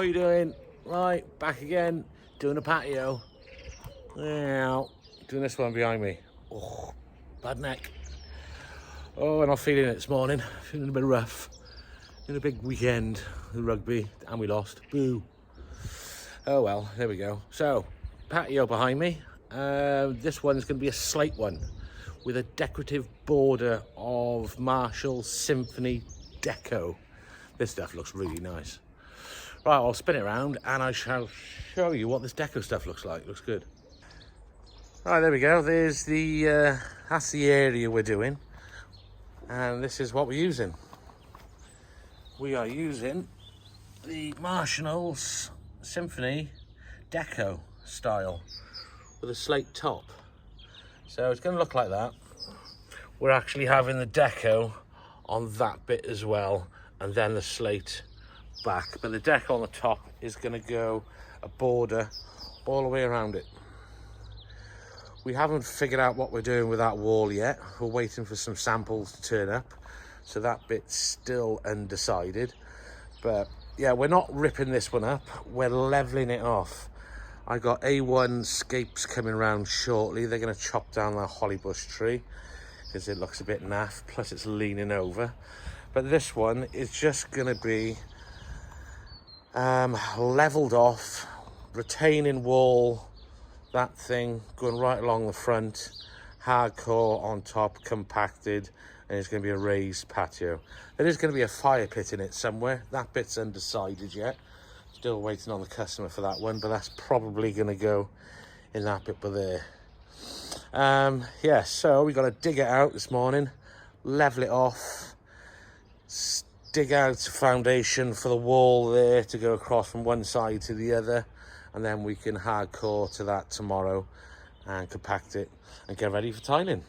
How are you doing? Right, back again, doing a patio. Now, doing this one behind me. Oh, bad neck. Oh, I'm not feeling it this morning. Feeling a bit rough. In a big weekend, the rugby, and we lost. Boo. Oh well, there we go. So, patio behind me. This one's going to be a slate one with a decorative border of Marshall Symphony Deco. This stuff looks really nice. Right, I'll spin it around and I shall show you what this deco stuff looks like. Looks good. Right, there we go. There's that's the area we're doing. And this is what we're using. We are using the Marshall's Symphony Deco style with a slate top. So it's going to look like that. We're actually having the deco on that bit as well, and then the slate back. But the deco on the top is going to go a border all the way around it. We haven't figured out what we're doing with that wall yet. We're waiting for some samples to turn up, so that bit's still undecided. But yeah, we're not ripping this one up, we're leveling it off. I got A1 scapes coming around shortly. They're going to chop down that holly bush tree because it looks a bit naff, plus it's leaning over. But this one is just going to be leveled off, retaining wall, that thing going right along the front, hardcore on top, compacted, and it's going to be a raised patio. There is going to be a fire pit in it somewhere. That bit's undecided yet. Still waiting on the customer for that one, but that's probably going to go in that bit by there. Yeah, so we got to dig it out this morning, level it off, dig out a foundation for the wall there to go across from one side to the other, and then we can hardcore to that tomorrow and compact it and get ready for tiling.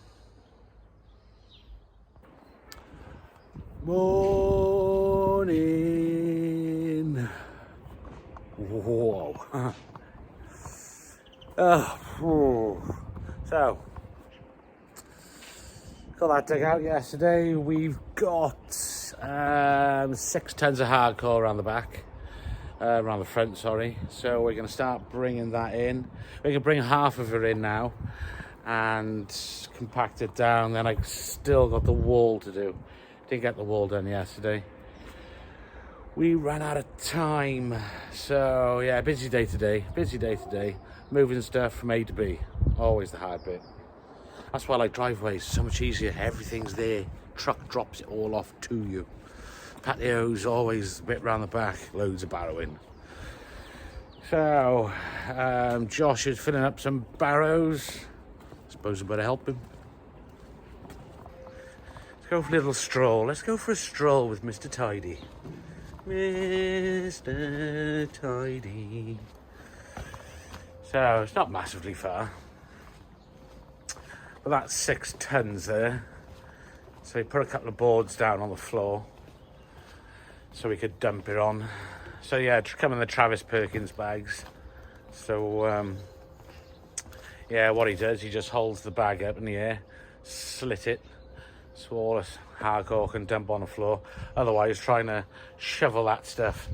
Morning. Whoa. So, got that dug out yesterday. We've got 6 tons of hardcore around the back, around the front, sorry. So we're going to start bringing that in. We can bring half of it in now and compact it down. Then I've still got the wall to do. Didn't get the wall done yesterday. We ran out of time. So yeah, busy day today. Moving stuff from A to B. Always the hard bit. That's why I like driveways. So much easier. Everything's there. Truck drops it all off to you. Patio's always a bit round the back. Loads of barrowing. So Josh is filling up some barrows. Suppose I better help him. Let's go for a little stroll. Let's go for a stroll with Mr. Tidy. Mr. Tidy. So it's not massively far, but that's 6 tons there. So we put a couple of boards down on the floor so we could dump it on. So yeah, come in the Travis Perkins bags. So yeah, what he does, he just holds the bag up in the air, slit it, so all this hardcore can dump on the floor. Otherwise, trying to shovel that stuff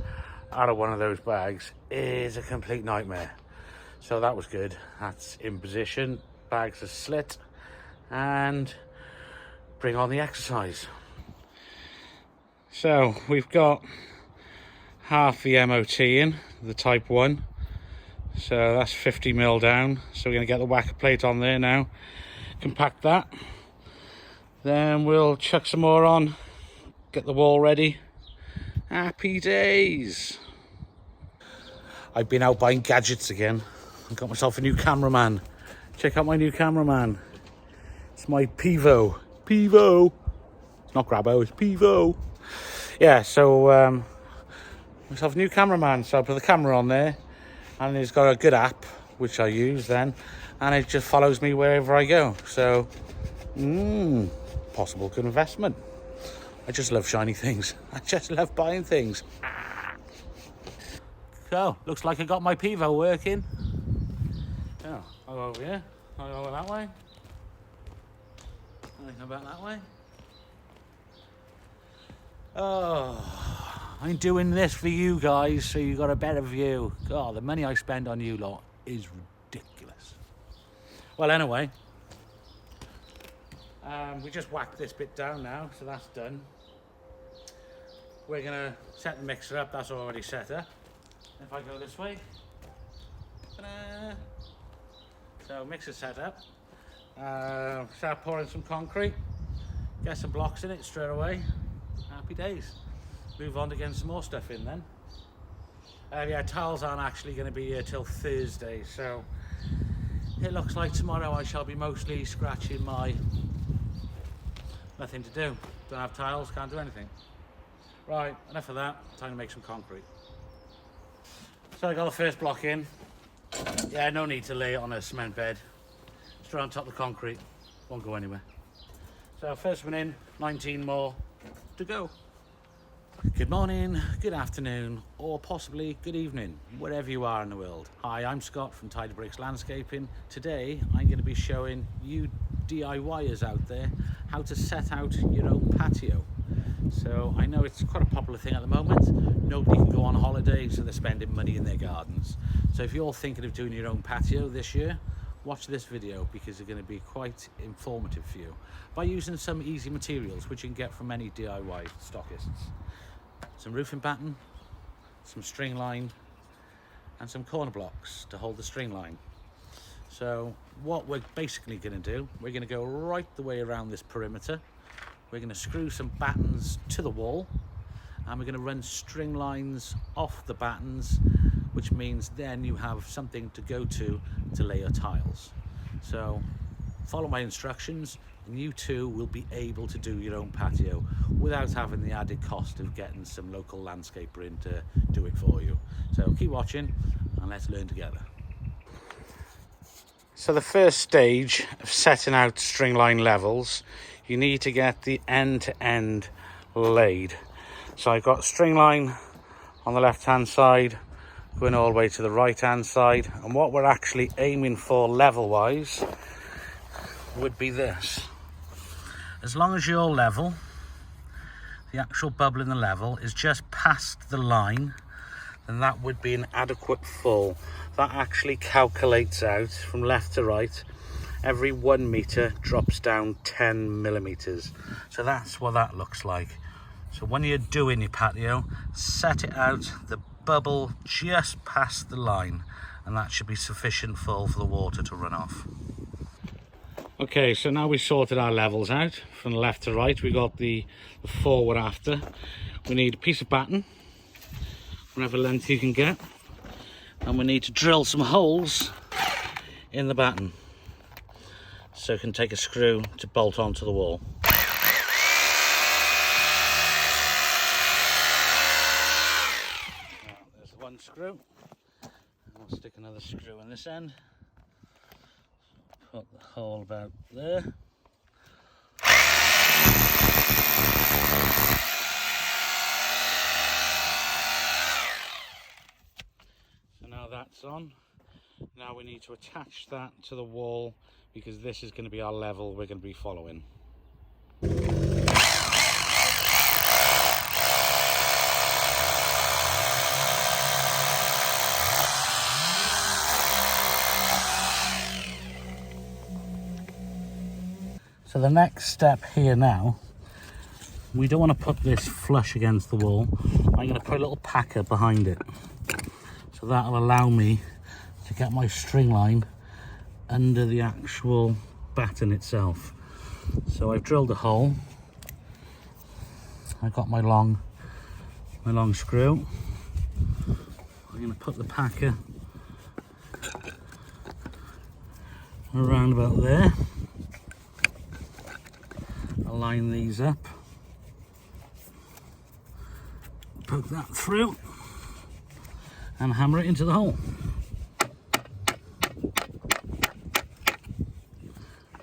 out of one of those bags is a complete nightmare. So that was good. That's in position, bags are slit, and bring on the exercise. So we've got half the MOT in, the type 1. So that's 50 mil down. So we're going to get the whacker plate on there now, compact that. Then we'll chuck some more on, get the wall ready. Happy days. I've been out buying gadgets again. I got myself a new cameraman. Check out my new cameraman. It's my Pivo. It's not Grabo, it's Pivo. Yeah, so myself a new cameraman. So I put the camera on there, and it's got a good app which I use then, and it just follows me wherever I go. So possible good investment. I just love shiny things. I just love buying things. So looks like I got my Pivo working. Oh, I'll go over here. I'll go that way. I'll come back that way. Oh, I'm doing this for you guys, so you got a better view. God, the money I spend on you lot is ridiculous. Well, anyway, we just whacked this bit down now, so that's done. We're gonna set the mixer up. That's already set up. If I go this way, ta-da! So mixer set up. Start pouring some concrete. Get some blocks in it straight away. Happy days. Move on to getting some more stuff in then. Yeah, tiles aren't actually going to be here till Thursday, so it looks like tomorrow I shall be mostly scratching my nothing to do. Don't have tiles, can't do anything. Right, enough of that. Time to make some concrete. So I got the first block in. Yeah, no need to lay it on a cement bed. Straight on top of the concrete. Won't go anywhere. So first one in, 19 more to go. Good morning, good afternoon, or possibly good evening, wherever you are in the world. Hi, I'm Scott from Tidy Bricks Landscaping. Today, I'm going to be showing you DIYers out there how to set out your own patio. So I know it's quite a popular thing at the moment. Nobody can go on holiday, so they're spending money in their gardens. So if you're thinking of doing your own patio this year, watch this video because it's going to be quite informative for you by using some easy materials which you can get from any DIY stockists. Some roofing batten, some string line and some corner blocks to hold the string line. So what we're basically going to do, we're going to go right the way around this perimeter. We're going to screw some battens to the wall and we're going to run string lines off the battens, which means then you have something to go to lay your tiles. So follow my instructions and you too will be able to do your own patio without having the added cost of getting some local landscaper in to do it for you. So keep watching and let's learn together. So the first stage of setting out string line levels, you need to get the end to end laid. So I've got string line on the left hand side going all the way to the right hand side, and what we're actually aiming for level wise would be this. As long as your level, the actual bubble in the level, is just past the line, then that would be an adequate full. That actually calculates out from left to right. Every 1 meter drops down 10 millimeters. So that's what that looks like. So when you're doing your patio, set it out the bubble just past the line, and that should be sufficient full for the water to run off. Okay, so now we've sorted our levels out from left to right. We got the forward after. We need a piece of batten, whatever length you can get, and we need to drill some holes in the batten so you can take a screw to bolt onto the wall. There's one screw, and we'll stick another screw in this end. Put the hole about there. So now that's on. Now we need to attach that to the wall because this is going to be our level we're going to be following. So the next step here now, we don't want to put this flush against the wall. I'm going to put a little packer behind it. So that'll allow me to get my string line under the actual batten itself. So I've drilled a hole. I've got my long screw. I'm going to put the packer around about there. Line these up, poke that through and hammer it into the hole.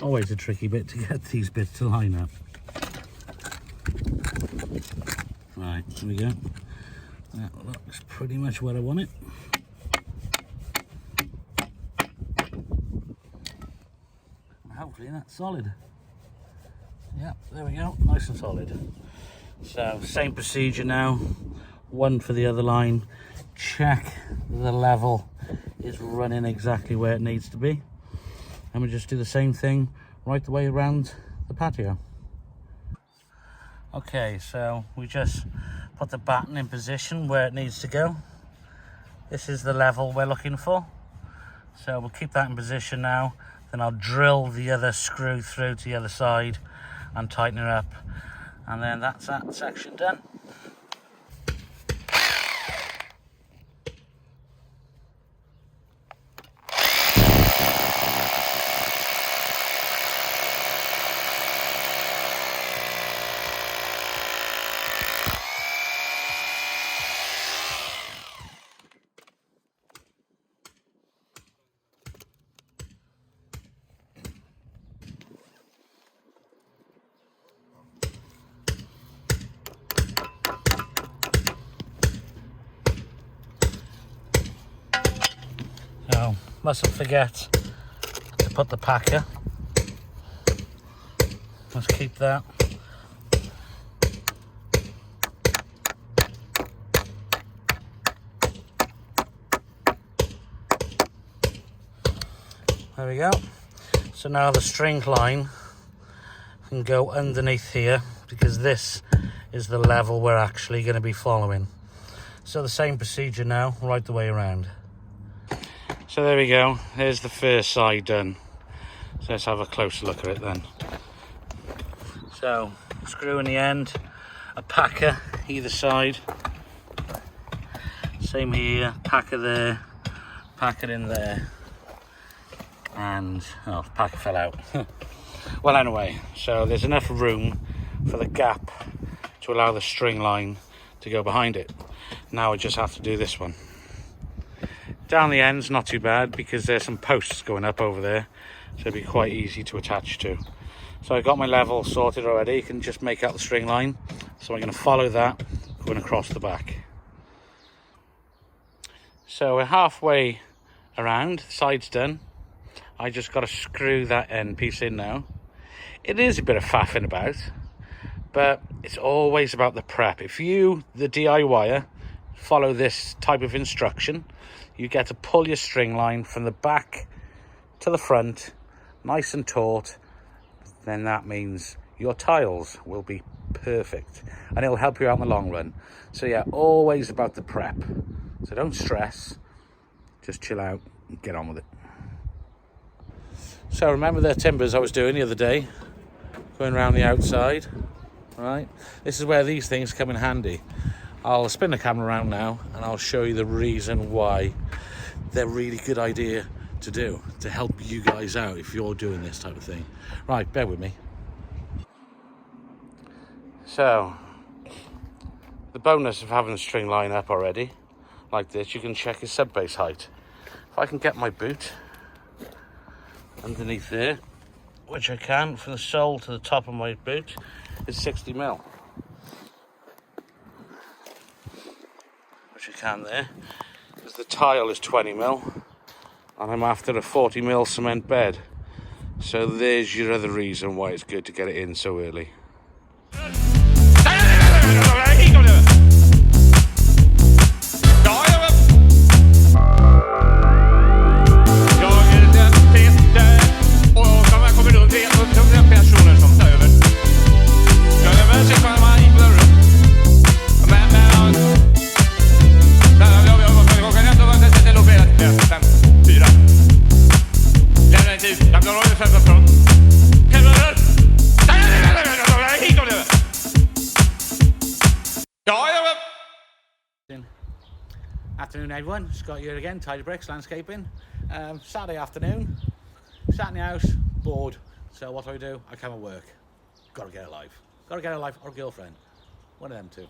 Always a tricky bit to get these bits to line up. Right, here we go. That looks pretty much where I want it. Hopefully that's solid. Yep, there we go, nice and solid. So same procedure now, one for the other line. Check the level is running exactly where it needs to be. And we just do the same thing right the way around the patio. Okay, so we just put the batten in position where it needs to go. This is the level we're looking for. So we'll keep that in position now. Then I'll drill the other screw through to the other side and tighten it up. And then that's that section done. So, mustn't forget to put the packer. Let's keep that. There we go. So now the string line can go underneath here because this is the level we're actually going to be following. So the same procedure now, right the way around. So there we go, there's the first side done. So let's have a closer look at it then. So, screw in the end, a packer either side. Same here, packer there, packer in there. And, oh, the packer fell out. Well anyway, so there's enough room for the gap to allow the string line to go behind it. Now I just have to do this one. Down the end's not too bad because there's some posts going up over there, so it'll be quite easy to attach to. So I've got my level sorted already. You can just make out the string line. So I'm going to follow that going across the back. So we're halfway around, the side's done. I just got to screw that end piece in now. It is a bit of faffing about, but it's always about the prep. If you, the DIYer, follow this type of instruction, you get to pull your string line from the back to the front, nice and taut. Then that means your tiles will be perfect and it'll help you out in the long run. So yeah, always about the prep. So don't stress, just chill out and get on with it. So remember the timbers I was doing the other day, going around the outside, right? This is where these things come in handy. I'll spin the camera around now and I'll show you the reason why they're really good idea to do, to help you guys out if you're doing this type of thing. Right, bear with me. So, the bonus of having the string line up already, like this, you can check his sub base height. If I can get my boot underneath there, which I can, from the sole to the top of my boot, is 60mm. Which I can there, because the tile is 20mm, and I'm after a 40mm cement bed. So there's your other reason why it's good to get it in so early. Afternoon everyone, Scott here again, Tidy Bricks Landscaping. Saturday afternoon, sat in the house, bored. So what do? I come and work. Gotta get a life. Gotta get a life or a girlfriend. One of them two.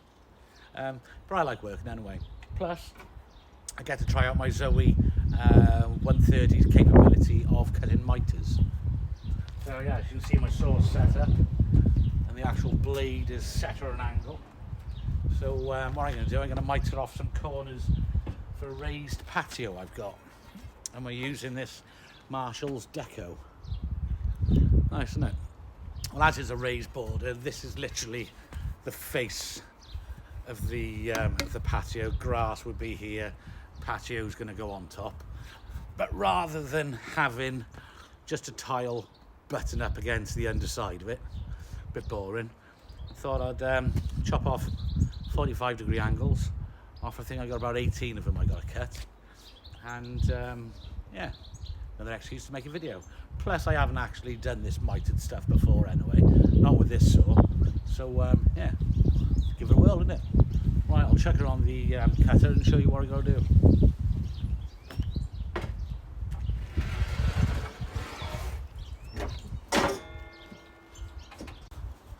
But I like working anyway. Plus, I get to try out my Zoe 130's capability of cutting miters. So yeah, as you can see my saw's set up and the actual blade is set at an angle. So what I'm going to do, I'm going to miter off some corners for a raised patio I've got. And we're using this Marshall's Deco. Nice, isn't it? Well, that is a raised border. This is literally the face of the patio. Grass would be here, patio's going to go on top. But rather than having just a tile button up against the underside of it, a bit boring, I thought I'd chop off 45-degree angles off. I think I got about 18 of them I got to cut, and yeah, another excuse to make a video. Plus I haven't actually done this mitered stuff before anyway, not with this saw, so yeah, give it a whirl, innit? Right, I'll chuck it on the cutter and show you what I got to do.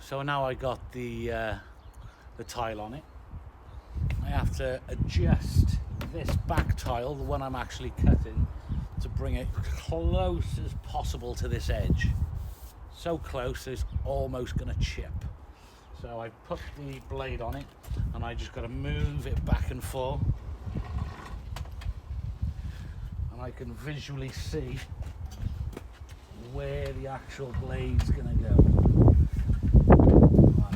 So now I got the tile on it. I have to adjust this back tile, the one I'm actually cutting, to bring it close as possible to this edge. So close it's almost going to chip. So I put the blade on it and I just got to move it back and forth, and I can visually see where the actual blade's going to go.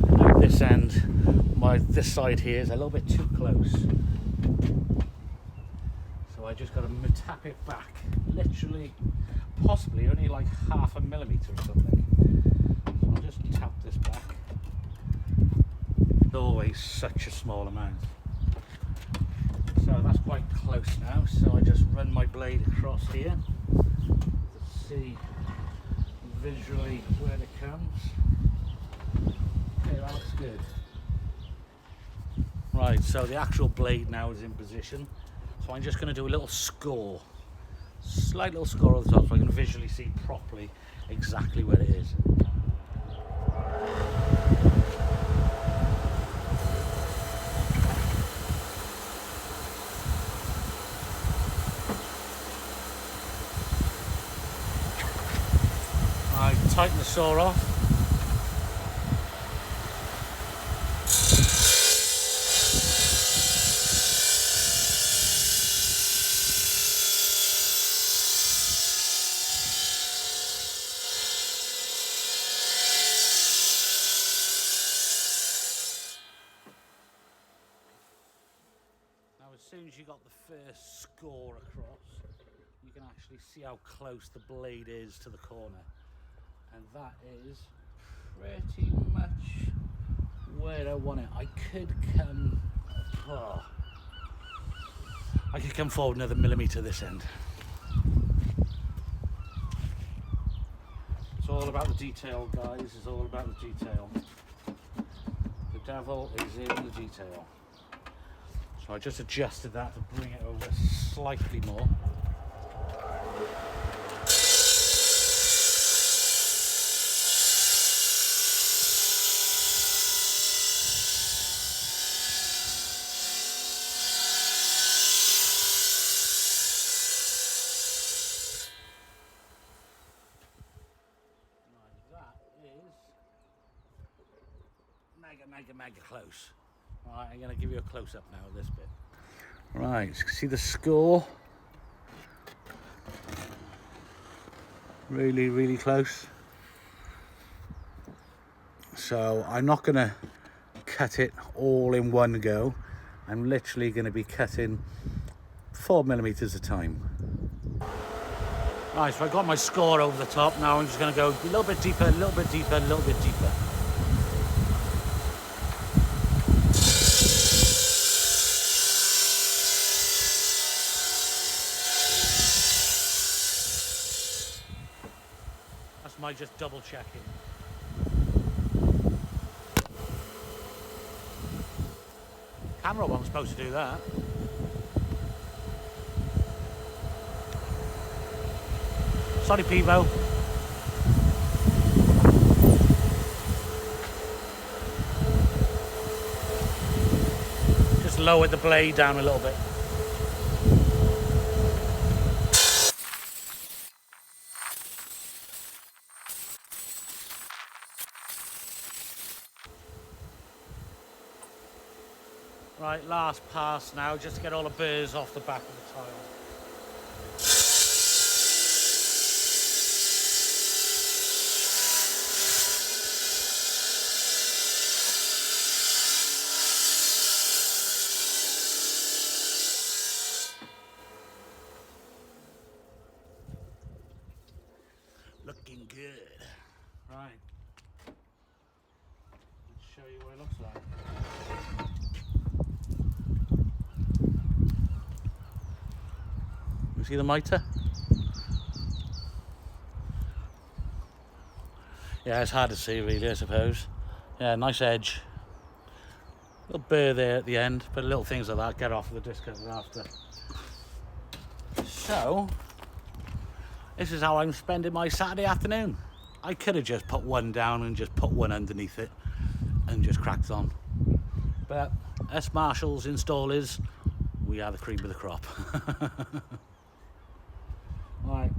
Right, this end, this side here is a little bit too close, so I just got to tap it back, literally, possibly only like 0.5 millimeter or something. So I'll just tap this back. It's always such a small amount. So that's quite close now, so I just run my blade across here to see visually where it comes. Okay, that looks good. Right, so the actual blade now is in position, so I'm just going to do a little score, slight little score on the top so I can visually see properly exactly where it is. I tighten the saw off. Now as soon as you got the first score across, you can actually see how close the blade is to the corner. And that is pretty much where I want it. I could come forward another millimeter this end. It's all about the detail, guys. It's all about the detail. The devil is in the detail. So I just adjusted that to bring it over slightly more. Mega close. Right, I'm going to give you a close-up now of this bit. Right, see the score? Really, really close. So I'm not going to cut it all in one go. I'm literally going to be cutting 4 millimeters a time. Right, so I got my score over the top. Now I'm just going to go a little bit deeper, a little bit deeper, a little bit deeper. That's my just double checking. Camera wasn't supposed to do that. Sorry, Pivo. Just lowered the blade down a little bit. Right, last pass now, just to get all the burrs off the back of the tile. Good. Right. Let's show you what it looks like. You see the mitre? Yeah, it's hard to see really, I suppose. Yeah, nice edge. Little burr there at the end, but little things like that get off of the disc cover after. So, this is how I'm spending my Saturday afternoon. I could have just put one down and just put one underneath it and just cracked on. But us Marshalls installers, we are the cream of the crop. Right,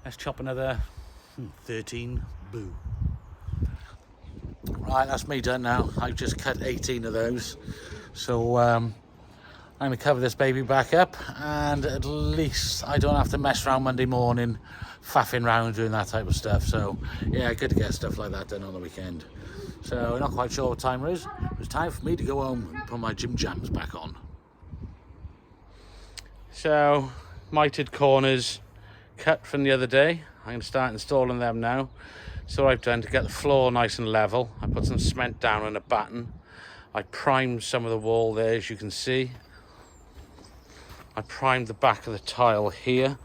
let's chop another 13 boo. Right, that's me done now. I've just cut 18 of those. So I'm going to cover this baby back up, and at least I don't have to mess around Monday morning faffing around doing that type of stuff. So yeah, good to get stuff like that done on the weekend. So not quite sure what time it is. It's time for me to go home and put my gym jams back on. So mitered corners cut from the other day. I'm going to start installing them now. So what I've done to get the floor nice and level, I put some cement down and a batten. I primed some of the wall there, as you can see. I primed the back of the tile here.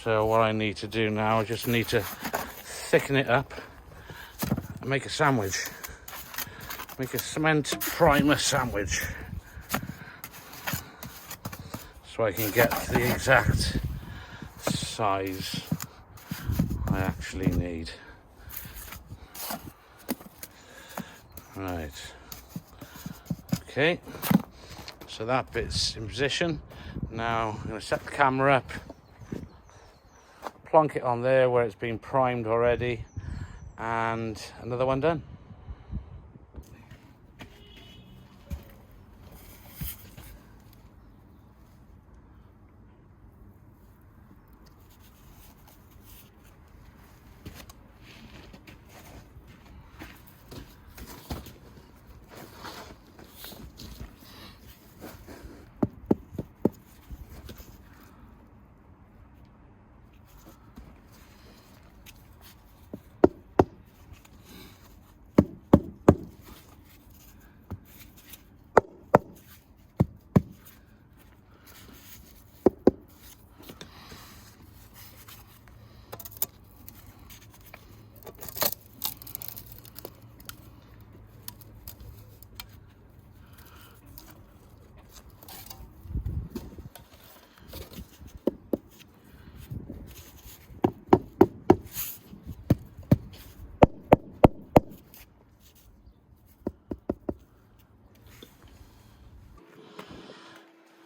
So what I need to do now, I just need to thicken it up and make a sandwich. Make a cement primer sandwich. So I can get the exact size I actually need. Right. Okay. So that bit's in position. Now I'm going to set the camera up, plonk it on there where it's been primed already, and another one done.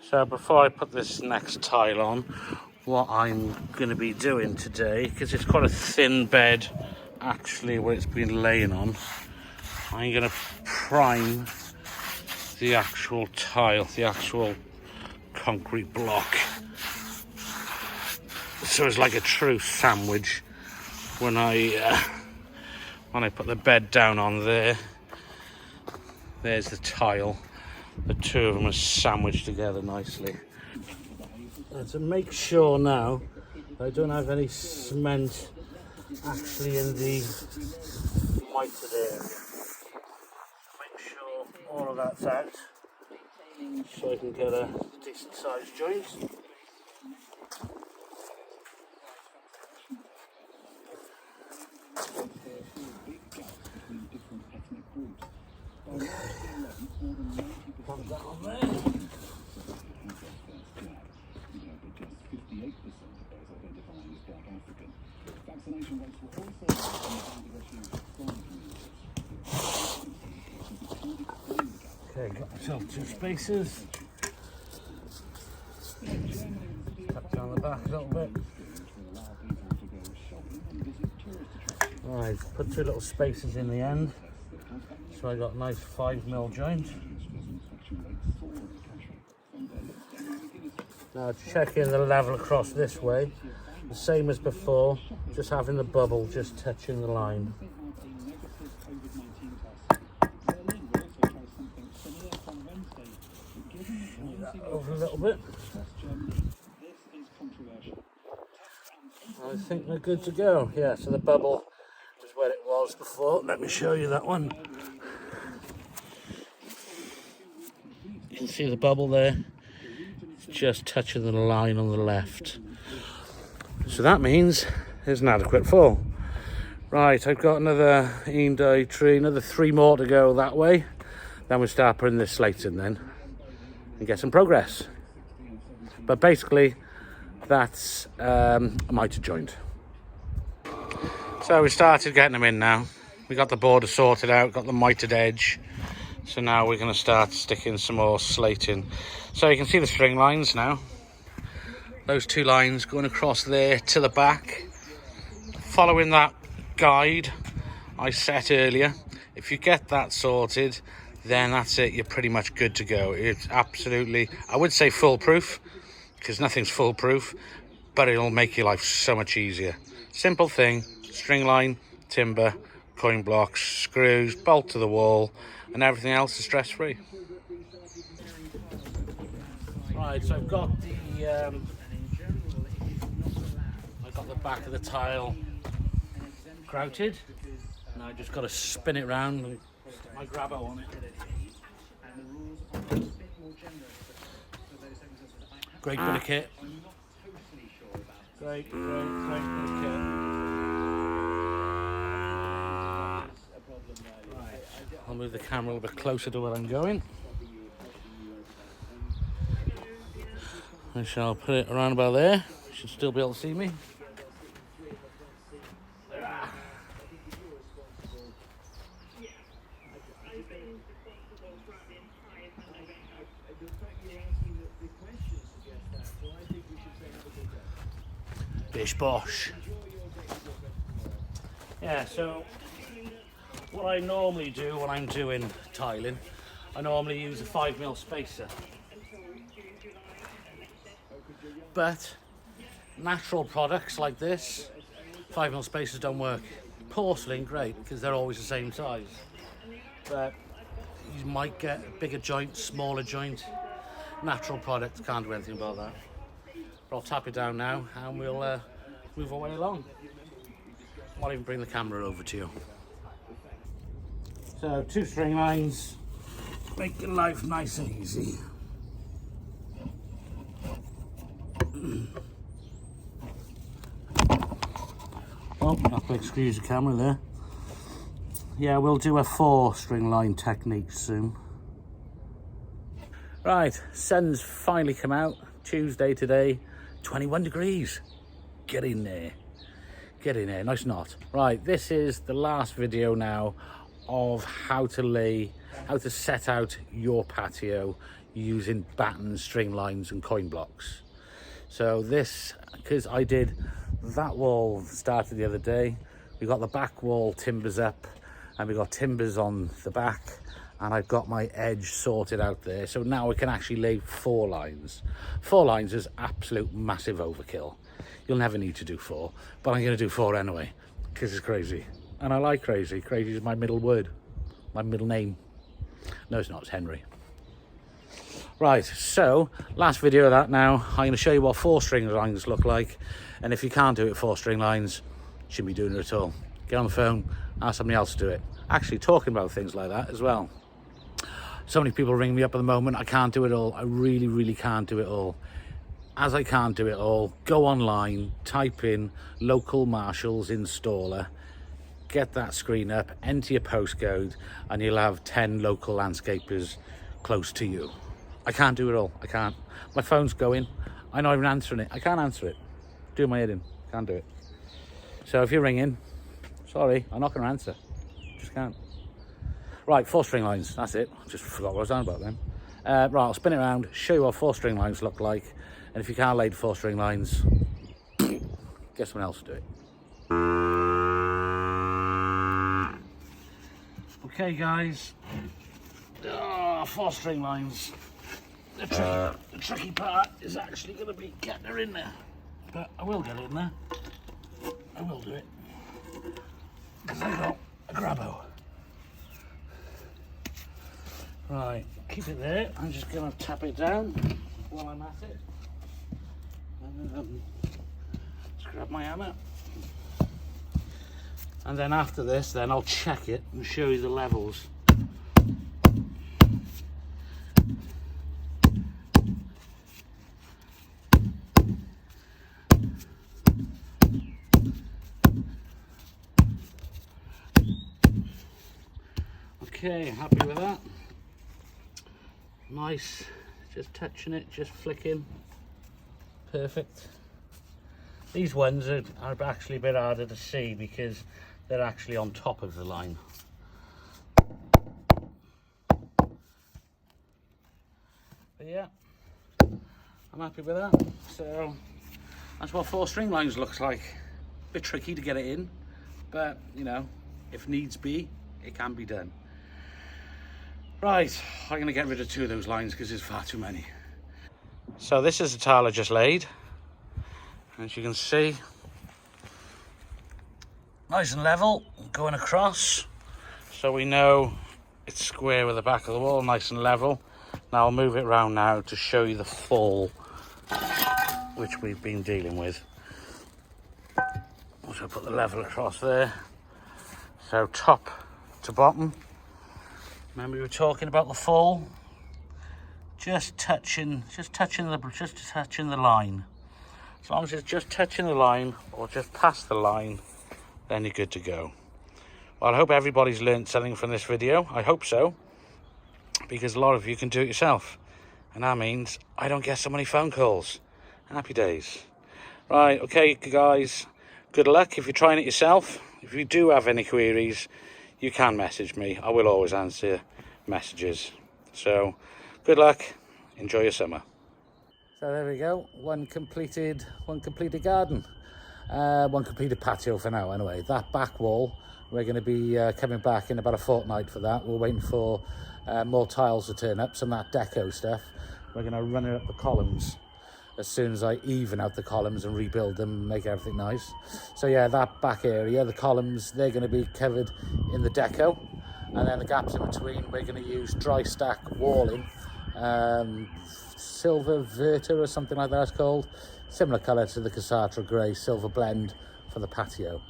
So before I put this next tile on, what I'm going to be doing today, because it's quite a thin bed actually where it's been laying on, I'm going to prime the actual tile, the actual concrete block, so it's like a true sandwich. When I put the bed down on there, there's the tile. The two of them are sandwiched together nicely. To make sure now I don't have any cement actually in the mitered area. Make sure all of that's out so I can get a decent sized joint. Put that on there. Okay, got myself two spaces. Cut down the back a little bit. Right, put two little spaces in the end. So I got a nice 5mm joint. Now checking the level across this way, the same as before, just having the bubble just touching the line. Move that over a little bit. I think they're good to go. Yeah, so the bubble is where it was before. Let me show you that one. You can see the bubble there. It's just touching the line on the left. So that means there's an adequate fall. Right, I've got another Eendai tree, another 3 more to go that way. Then we'll start putting this slate in then and get some progress. But basically, that's a mitre joint. So we started getting them in now. We got the border sorted out, got the mitered edge. So now we're going to start sticking some more slate in. So you can see the string lines now. Those 2 lines going across there to the back. Following that guide I set earlier. If you get that sorted, then that's it. You're pretty much good to go. It's absolutely, I would say foolproof, because nothing's foolproof, but it'll make your life so much easier. Simple thing, string line, timber, coin blocks, screws, bolt to the wall, and everything else is stress-free. Right, so I've got the back of the tile grouted. Now I just got to spin it round and stick my grabber on it. Great bit of kit. Great bit of kit. Right, I'll move the camera a little bit closer to where I'm going. I shall put it around about there. You should still be able to see me. Bish bosh. Yeah, so what I normally do when I'm doing tiling, I normally use a 5mm spacer. But natural products like this, 5mm spacers don't work. Porcelain, great, because they're always the same size. But you might get a bigger joint, smaller joint. Natural products can't do anything about that. But I'll tap it down now and we'll move our way along. I might even bring the camera over to you. So 2 string lines, making life nice and easy. Oh, I'll excuse the camera there. Yeah, we'll do a 4 string line technique soon. Right, sun's finally come out. Tuesday today, 21 degrees. Get in there. Get in there, nice knot. Right, this is the last video now of how to set out your patio using batten, string lines and coin blocks. So this, because I did that wall started the other day, we got the back wall timbers up and we got timbers on the back, and I've got my edge sorted out there. So now we can actually lay 4 lines. 4 lines is absolute massive overkill. You'll never need to do 4, but I'm going to do 4 anyway, because it's crazy. And I like crazy. Crazy is my middle word, my middle name. No, it's not, it's Henry. Right, so last video of that now. I'm going to show you what 4 string lines look like. And if you can't do it 4 string lines, you shouldn't be doing it at all. Get on the phone, ask somebody else to do it. Actually, talking about things like that as well. So many people ring me up at the moment. I can't do it all. I really, really can't do it all. As I can't do it all, go online, type in local Marshalls installer, get that screen up, enter your postcode, and you'll have 10 local landscapers close to you. I can't do it all. I can't. My phone's going. I know I'm answering it. I can't answer it. Do my head in. Can't do it. So if you're ringing, sorry, I'm not going to answer. Just can't. Right, 4 string lines. That's it. Just forgot what I was on about then. Right, I'll spin it around, show you what 4 string lines look like. And if you can't lay the 4 string lines, get someone else to do it. Okay, guys. 4 string lines. The tricky part is actually going to be getting her in there. But I will get it in there. I will do it. Because I've got a grabbo. Right, keep it there. I'm just going to tap it down while I'm at it. And screw grab my hammer. And then after this, then I'll check it and show you the levels. Okay, happy with that. Nice, just touching it, just flicking. Perfect. These ones are actually a bit harder to see because they're actually on top of the line. But yeah, I'm happy with that. So that's what 4 string lines looks like. A bit tricky to get it in, but you know, if needs be, it can be done. Right, I'm gonna get rid of 2 of those lines because there's far too many. So this is the tile I just laid. As you can see, nice and level, going across. So we know it's square with the back of the wall, nice and level. Now I'll move it around now to show you the fall, which we've been dealing with. Also put the level across there. So top to bottom. Remember we were talking about the fall? Just touching the line. As long as it's just touching the line or just past the line, then you're good to go. Well, I hope everybody's learned something from this video. I hope so, because a lot of you can do it yourself. And that means I don't get so many phone calls. Happy days. Right, okay, guys. Good luck if you're trying it yourself. If you do have any queries, you can message me. I will always answer messages. So, good luck. Enjoy your summer. So there we go. One completed garden. One completed patio for now, anyway. That back wall, we're going to be coming back in about a fortnight for that. We're waiting for more tiles to turn up, some of that deco stuff. We're going to run it up the columns as soon as I even out the columns and rebuild them and make everything nice. So yeah, that back area, the columns, they're going to be covered in the deco. And then the gaps in between, we're going to use dry stack walling. Silver Verta or something like that it's called. Similar colour to the Cassatra grey silver blend for the patio.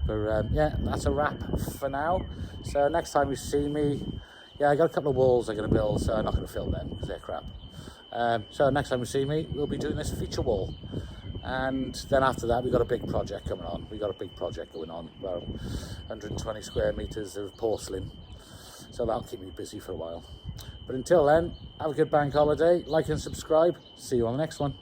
But yeah, that's a wrap for now. So next time you see me, yeah, I got a couple of walls I'm going to build, so I'm not going to film them because they're crap. So next time you see me, we'll be doing this feature wall. And then after that, we've got a big project coming on. We've got a big project going on, about 120 square metres of porcelain. So that'll keep me busy for a while. But until then, have a good bank holiday, like and subscribe. See you on the next one.